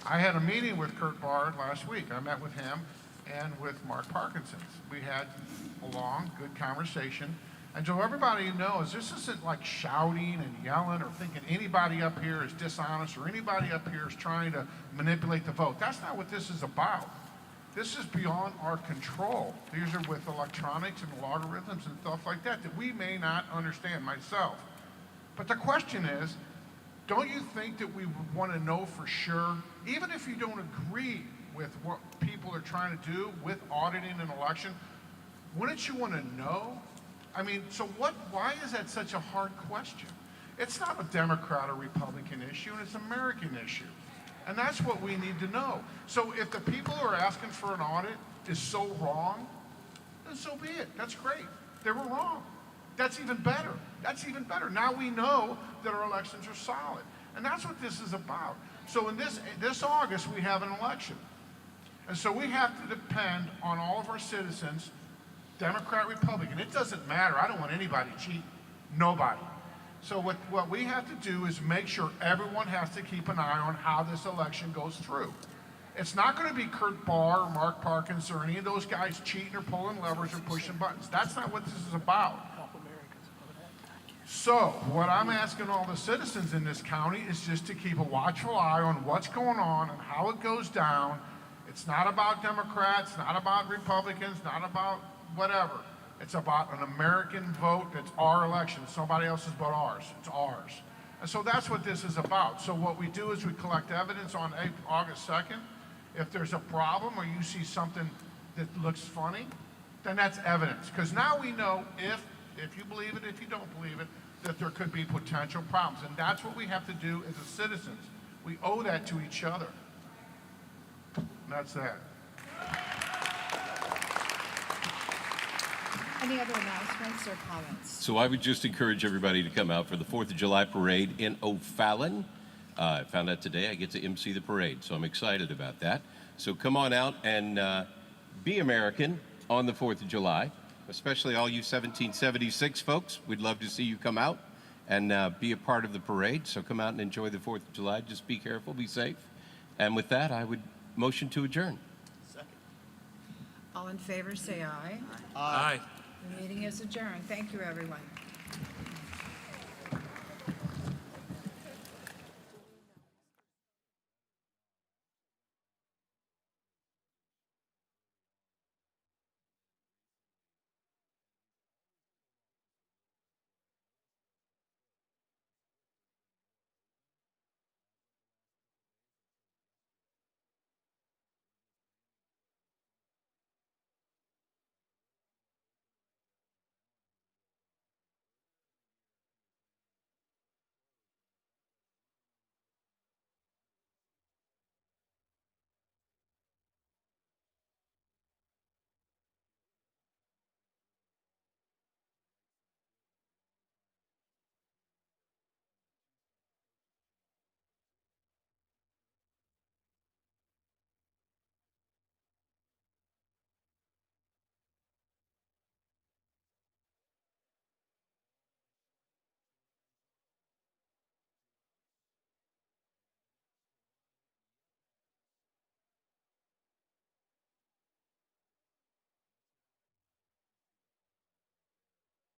I had a meeting with Kurt Barr last week. I met with him and with Mark Parkinson. We had a long, good conversation. And so everybody knows this isn't like shouting and yelling or thinking anybody up here is dishonest or anybody up here is trying to manipulate the vote. That's not what this is about. This is beyond our control. These are with electronics and logarithms and stuff like that we may not understand myself. But the question is, don't you think that we would want to know for sure, even if you don't agree with what people are trying to do with auditing an election, wouldn't you want to know? I mean, so why is that such a hard question? It's not a Democrat or Republican issue, and it's an American issue. And that's what we need to know. So if the people who are asking for an audit is so wrong, then so be it. That's great. They were wrong. That's even better. That's even better. Now we know that our elections are solid. And that's what this is about. So in this August, we have an election. And so we have to depend on all of our citizens, Democrat, Republican. It doesn't matter. I don't want anybody cheating. Nobody. So what we have to do is make sure everyone has to keep an eye on how this election goes through. It's not going to be Kurt Barr or Mark Parkins or any of those guys cheating or pulling levers or pushing buttons. That's not what this is about. So what I'm asking all the citizens in this county is just to keep a watchful eye on what's going on and how it goes down. It's not about Democrats, not about Republicans, not about whatever. It's about an American vote. It's our election. It's somebody else's but ours. It's ours. And so that's what this is about. So what we do is we collect evidence on August 2nd. If there's a problem or you see something that looks funny, then that's evidence. Because now we know if you believe it, if you don't believe it, that there could be potential problems. And that's what we have to do as citizens. We owe that to each other. And that's that. Any other announcements or comments? So I would just encourage everybody to come out for the 4th of July parade in O'Fallon. I found out today I get to MC the parade, so I'm excited about that. So come on out and be American on the 4th of July, especially all you 1776 folks. We'd love to see you come out and be a part of the parade. So come out and enjoy the 4th of July. Just be careful, be safe. And with that, I would motion to adjourn. All in favor, say aye. Aye. The meeting is adjourned. Thank you, everyone.